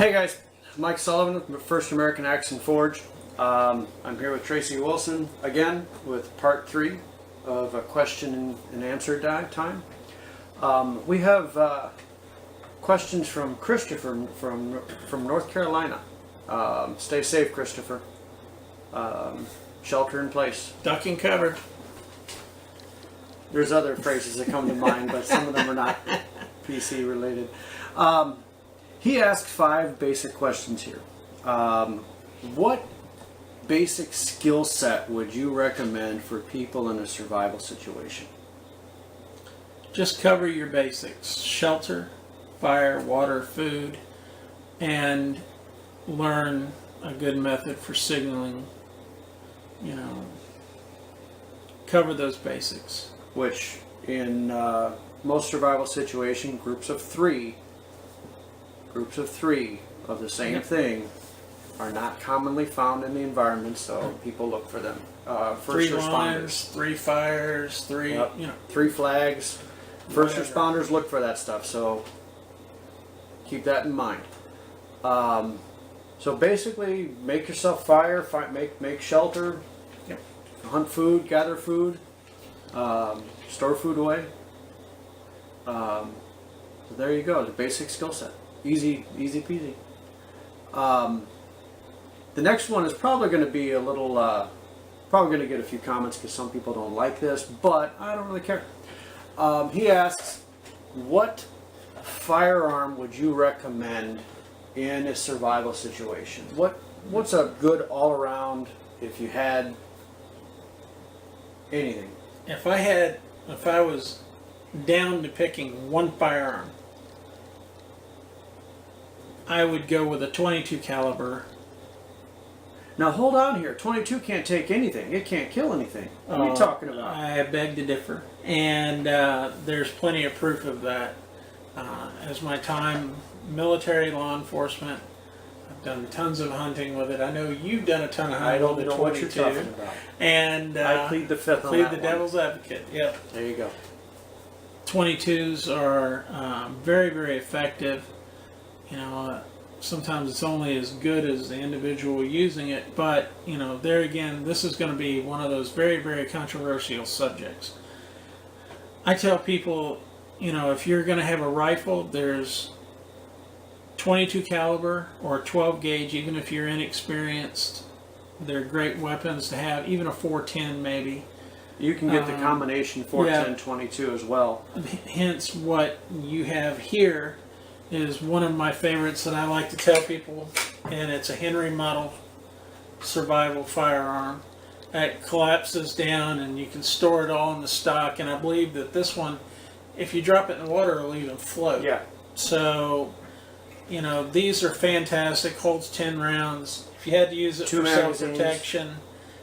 Hey guys, Mike Sullivan with First American Axe and Forge. I'm here with Tracey Wilson again with part 3 of a question and answer time. We have questions from Christopher from North Carolina. Stay safe, Christopher. Shelter in place. Duck and cover. There's other phrases that come to mind, but some of them are not PC related. He asked 5 basic questions here. What basic skill set would you recommend for people in a survival situation? Just cover your basics. Shelter, fire, water, food, and learn a good method for signaling. Cover those basics. Which in most survival situations, groups of three of the same thing are not commonly found in the environment, so people look for them. First 3 responders, lines, 3 fires, 3, 3 flags. First Whatever. responders look for that stuff, so keep that in mind. So basically, make yourself fire, make shelter, hunt food, gather food, store food away. So there you go, the basic skill set. Easy peasy. The next one is probably going to be a little, probably going to get a few comments because some people don't like this, but I don't really care. He asks, what firearm would you recommend in a survival situation? What's a good all-around if you had anything? If I was down to picking one firearm, I would go with a .22 caliber. Now hold on here. 22 can't take anything. It can't kill anything. What are you talking about? I beg to differ, and there's plenty of proof of that. As my time military, law enforcement, I've done tons of hunting with it. I know you've done a ton of hunting with the 22. What you're talking about. And I plead the fifth. plead the devil's advocate. Yep. There you go. 22s are very, very effective. Sometimes it's only as good as the individual using it, but there again, this is going to be one of those very, very controversial subjects. I tell people, if you're going to have a rifle, there's 22 caliber or 12 gauge, even if you're inexperienced. They're great weapons to have, even a 410 maybe. You can get the combination 410 22 as well. Hence, what you have here is one of my favorites that I like to tell people, and it's a Henry model survival firearm. It collapses down and you can store it all in the stock, and I believe that this one, if you drop it in the water, it'll even float. Yeah. So, these are fantastic, holds 10 rounds. If you had to use it for magazines. self-protection,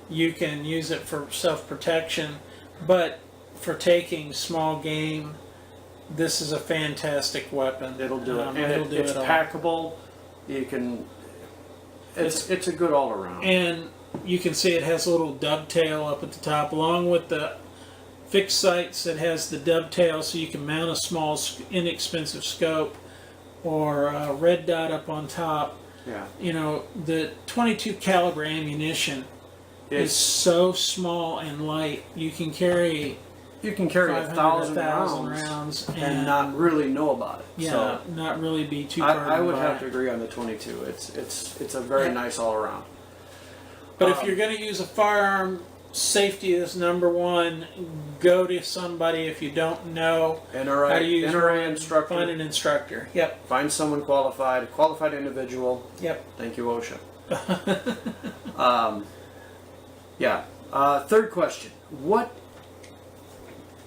you can use it for self-protection, but for taking small game, this is a fantastic weapon. It'll do it. And it's packable. You can. It's a good all around. And you can see it has a little dovetail up at the top, along with the fixed sights. It has the dovetail, so you can mount a small, inexpensive scope or a red dot up on top. Yeah. The .22 caliber ammunition is so small and light. You can carry 1,000 rounds and not really know about it. Yeah, so not really be too. I would have to agree on the 22. It's a very nice all around. But if you're going to use a firearm, safety is number one. Go to somebody if you don't know how to use NRA instructor. Find an instructor. Yep. Find someone qualified, a qualified individual. Yep. Thank you, OSHA. Third question.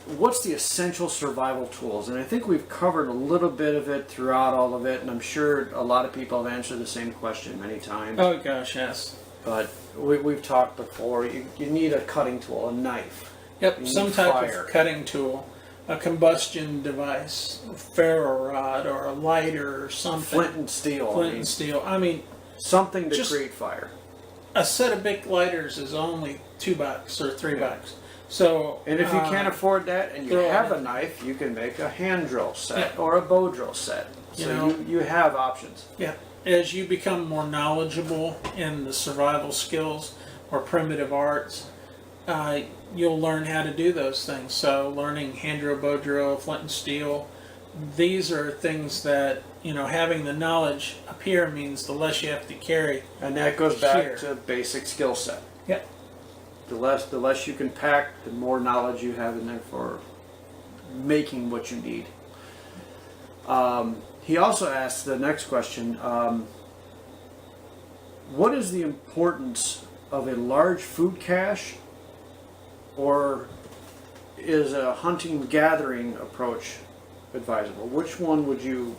What's the essential survival tools? And I think we've covered a little bit of it throughout all of it, and I'm sure a lot of people have answered the same question many times. Oh gosh, yes. But we've talked before. You need a cutting tool, a knife. Yep, some type of cutting tool, a combustion device, a ferro rod, or a lighter, or something. Flint and steel. Steel. I mean, something to create fire. A set of big lighters is only $2 or $3. So, and if you can't afford that and you have a knife, you can make a hand drill set or a bow drill set. So you have options. Yeah. as you become more knowledgeable in the survival skills or primitive arts, you'll learn how to do those things. So learning hand drill, bow drill, flint and steel, these are things that, having the knowledge up here means the less you have to carry. And that goes back Here. to basic skill set. Yep. The less you can pack, the more knowledge you have in there for making what you need. He also asked the next question, what is the importance of a large food cache, or is a hunting gathering approach advisable? Which one would you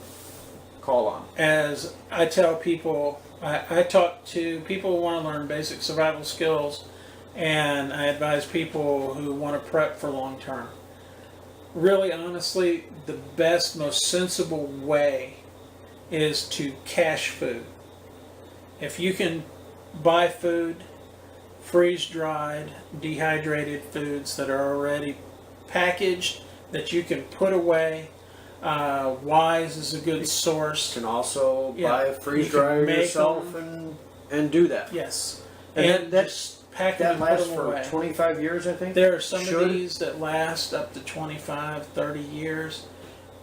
call on? As I tell people, I talk to people who want to learn basic survival skills, and I advise people who want to prep for long term. Really, honestly, the best, most sensible way is to cache food. If you can buy food, freeze-dried, dehydrated foods that are already packaged, that you can put away, Wise is a good source. You can also Yeah, buy a freeze dryer you can make yourself and do that. Yes. And just pack them that and put lasts them for away. 25 years, I think. There are some Should. of these that last up to 25, 30 years.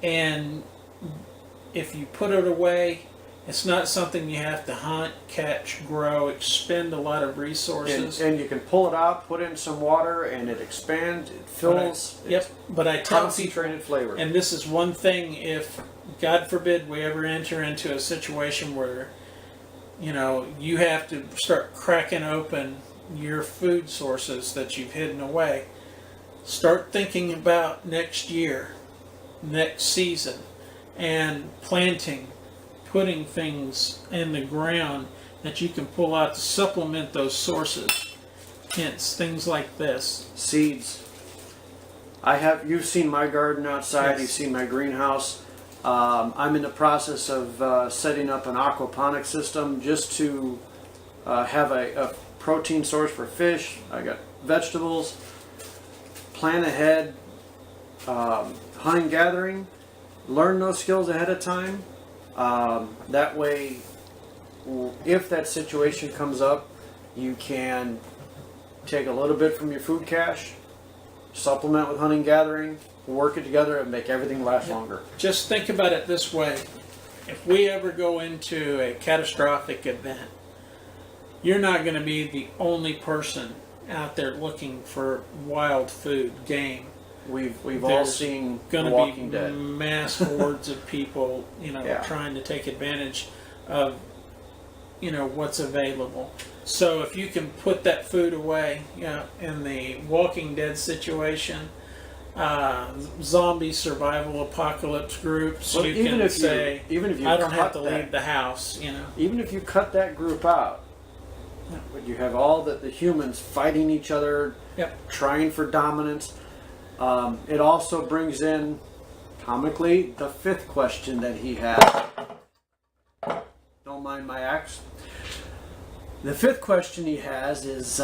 And if you put it away, it's not something you have to hunt, catch, grow, expend a lot of resources. And you can pull it out, put in some water, and it expands, it fills. Yep, but I tell people, Concentrated flavor. and this is one thing, if, God forbid, we ever enter into a situation where, you have to start cracking open your food sources that you've hidden away, start thinking about next year, next season, and planting, putting things in the ground that you can pull out to supplement those sources. Hence, things like this. Seeds. You've seen my garden outside, Yes. You've seen my greenhouse. I'm in the process of setting up an aquaponic system just to have a protein source for fish. I got vegetables. Plan ahead. Hunting, gathering. Learn those skills ahead of time. That way, if that situation comes up, you can take a little bit from your food cache, supplement with hunting, gathering, work it together, and make everything last longer. Just think about it this way. If we ever go into a catastrophic event, you're not going to be the only person out there looking for wild food, game. We've all There's seen The Going to Walking be Dead. mass hordes of people, Yeah. trying to take advantage of, what's available. So if you can put that food away, in the Walking Dead situation, zombie survival apocalypse groups, Well, you even can if you- say, even if you I don't have cut to that- leave the house, Even if you cut that group out, but you have all the humans fighting each other, Yep. trying for dominance. It also brings in, comically, the fifth question that he had. Don't mind my axe. The fifth question he has is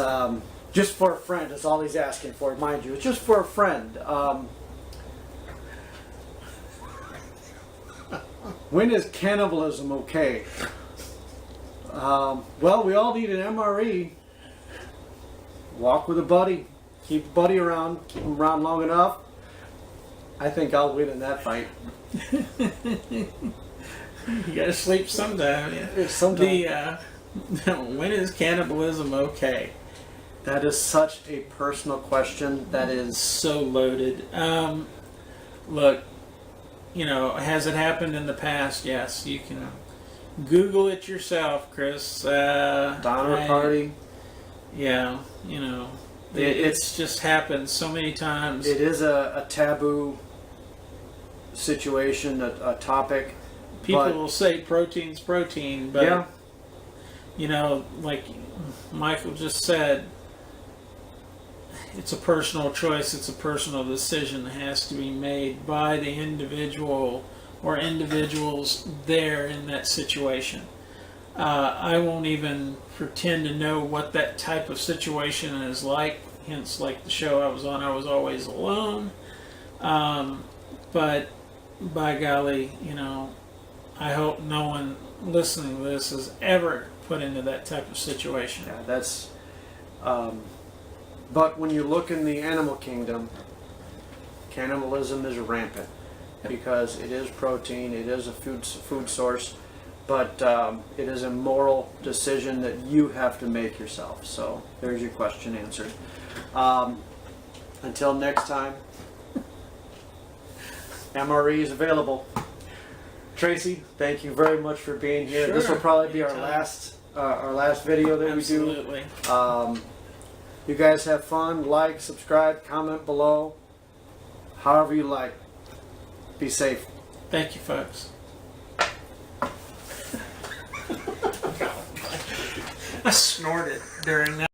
just for a friend. That's all he's asking for, mind you. It's just for a friend. When is cannibalism okay? Well, we all need an MRE. Walk with a buddy. Keep a buddy around. Keep him around long enough. I think I'll win in that fight. You gotta sleep sometime. It's sometime. When is cannibalism okay? That is such a personal question. That is So loaded. Look, has it happened in the past? Yes, you can Google it yourself, Chris. Donner Party. Yeah, it's just happened so many times. It is a taboo situation, a topic. People but- will say protein's protein, but Yeah. like Michael just said, it's a personal choice, it's a personal decision that has to be made by the individual or individuals there in that situation. I won't even pretend to know what that type of situation is like, hence like the show I was on, I was always alone. But by golly, I hope no one listening to this is ever put into that type of situation. Yeah, that's. But when you look in the animal kingdom, cannibalism is rampant because it is protein, it is a food source, but it is a moral decision that you have to make yourself. So there's your question answered. Until next time, MRE is available. Tracy, thank you very much for being here. Sure. This will probably be Anytime. our last video that Absolutely. we do. You guys have fun. Like, subscribe, comment below. However you like. Be safe. Thank you, folks. I snorted during that.